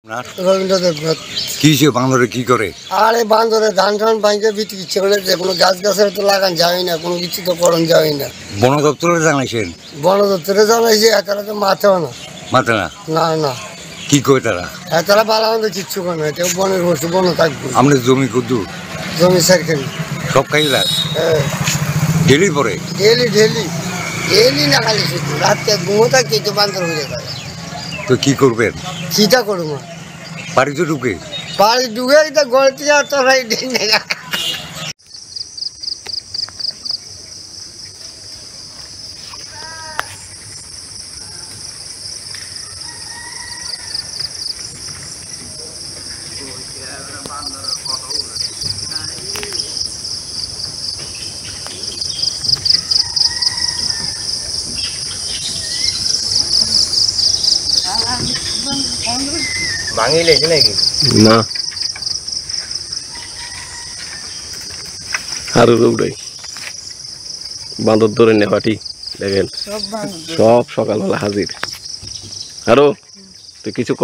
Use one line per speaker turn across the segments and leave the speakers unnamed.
রবীন্দ্রনাথ
কি সে বান্দরে কি করে?
আরে বান্দরে ধান টান ভাঙতে বিক্রি ইচ্ছে করলে যে কোনো গাছ গাছের তো লাগান যাই না, কোনো কিছু তো করণ যাই না।
বন দপ্তরে জানাইছেন?
বন দপ্তরে জানাইছে, তারা তো মাথেও না।
মাথে না?
না না।
কি করে তারা?
তারা বালা আমাদের কিচ্ছু করে না, কেউ বনের বসে বন থাকবে।
আমাদের জমি কদ্দু?
জমি সারখানি
সব খাইলা?
হ্যাঁ।
ডেলি পরে?
ডেলি ডেলি ডেলি না, খালি শুধু রাত্রে ঘুমো থাকতে তো বান্দর হয়ে যায়।
তো কি করবেন?
চিটা করবো
বাড়িতে ঢুকে?
বাড়ি ঢুকে তো গড়তে আর তোরাই ডেঙ্গে
ভাঙি লেগে নাকি
না আর উড়াই বান্দর ধরে নেপাটি দেখেন সব সকালবেলা হাজির। আরো তুই কিছু ক।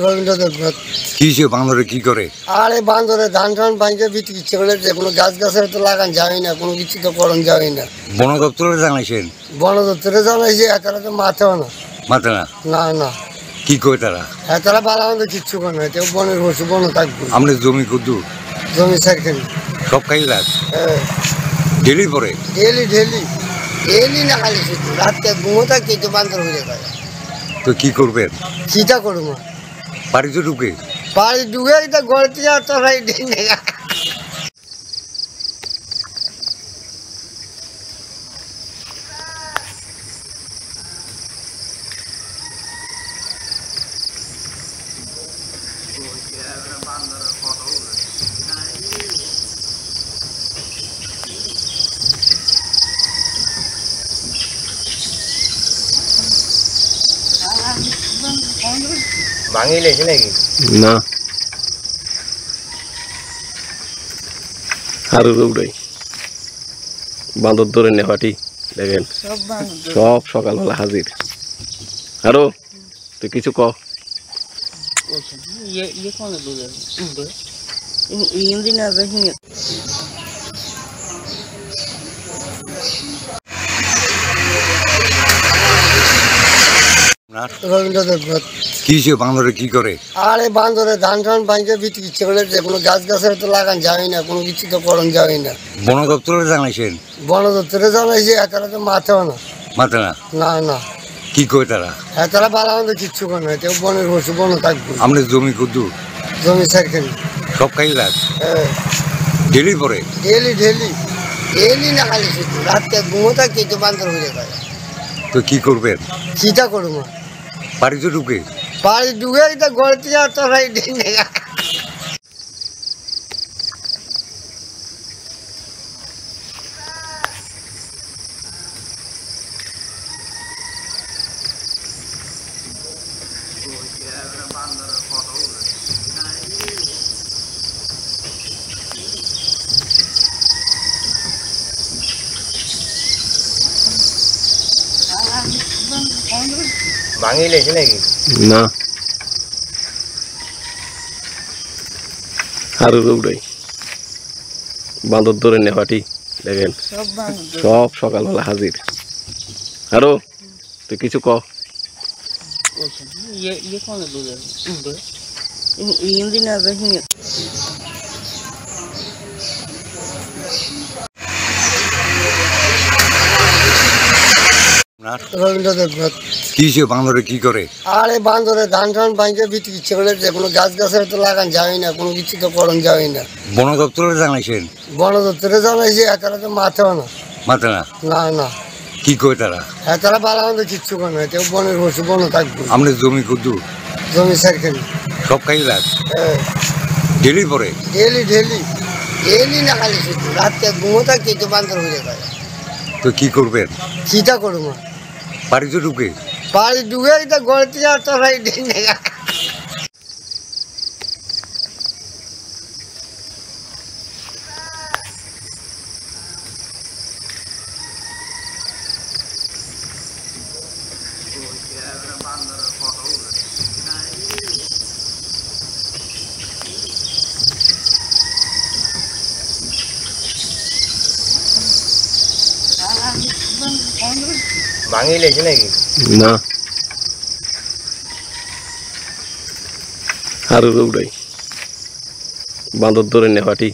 রবীন্দ্রনাথ
কি সে বান্দরে কি করে?
আরে বান্দরে ধান টান ভাঙতে বিক্রি ইচ্ছে করলে যে কোনো গাছ গাছের তো লাগান যাই না, কোনো কিছু তো করণ যাই না।
বন দপ্তরে জানাইছেন?
বন দপ্তরে জানাইছে, তারা তো মাথেও না।
মাথে না?
না না।
কি করে তারা?
তারা বালা আমাদের কিচ্ছু করে না, কেউ বনের বসে বন থাকবে।
আমাদের জমি কদ্দু?
জমি সারখানি
সব খাইলা?
হ্যাঁ।
ডেলি পরে?
ডেলি ডেলি ডেলি না, খালি শুধু রাত্রে ঘুমো থাকতে তো বান্দর হয়ে যায়।
তো কি করবেন?
চিটা করবো
বাড়িতে ঢুকে?
বাড়ি ঢুকে তো গড়তে আর তোরাই ডেঙ্গে
ভাঙি লেগে নাকি
না আর উড়াই বান্দর ধরে নেপাটি দেখেন সব সকালবেলা হাজির। আরো তুই কিছু ক।
রবীন্দ্রনাথ
কি সে বান্দরে কি করে?
আরে বান্দরে ধান টান ভাঙতে বিক্রি ইচ্ছে করলে যে কোনো গাছ গাছের তো লাগান যাই না, কোনো কিছু তো করণ যাই না।
বন দপ্তরে জানাইছেন?
বন দপ্তরে জানাইছে, তারা তো মাথেও না।
মাথে না?
না না।
কি করে তারা?
তারা বালা আমাদের কিচ্ছু করে না, কেউ বনের বসে বন থাকবে।
আমাদের জমি কদ্দু?
জমি সারখানি
সব খাইলা?
হ্যাঁ।
ডেলি পরে?
ডেলি ডেলি ডেলি না, খালি শুধু রাত্রে ঘুমো থাকতে তো বান্দর হয়ে যায়।
তো কি করবেন?
চিটা করবো
বাড়িতে ঢুকে?
বাড়ি ঢুকে তো গড়তে আর তোরাই ডেঙ্গে
না
চিটা করবো বাড়ি ঢুকে তো গড়তে আর তোরাই ডেঙ্গে
আর উড়াই বান্দর ধরে নেপাটি দেখেন সব সকালবেলা হাজির। আরো তুই কিছু ক।
চিটা করবো
না
চিটা করবো
ভাঙি লেগে নাকি
না আর উড়াই বান্দর ধরে নেপাটি দেখেন সব সকালবেলা হাজির। আরো তুই কিছু ক।
রবীন্দ্রনাথ
কি সে বান্দরে কি করে?
আরে বান্দরে ধান টান ভাঙতে বিক্রি ইচ্ছে করলে যে কোনো গাছ গাছের তো লাগান যাই না, কোনো কিছু তো করণ যাই না।
বন দপ্তরে জানাইছেন?
বন দপ্তরে জানাইছে, তারা তো মাথেও না।
মাথে না?
না না।
কি করে তারা?
তারা বালা আমাদের কিচ্ছু করে না, কেউ বনের বসে বন থাকবে।
আমাদের জমি কদ্দু?
জমি সারখানি
সব খাইলা?
হ্যাঁ।
ডেলি পরে?
ডেলি ডেলি ডেলি না, খালি শুধু রাত্রে ঘুমো থাকতে তো বান্দর হয়ে যায়।
তো কি করবেন?
চিটা করবো
বাড়িতে ঢুকে?
বাড়ি ঢুকে তো গড়তে আর তোরাই ডেঙ্গে
ভাঙি লেছে নাকি?
না হারুরে উড়াই বাঁদর ধরে নেওয়াটি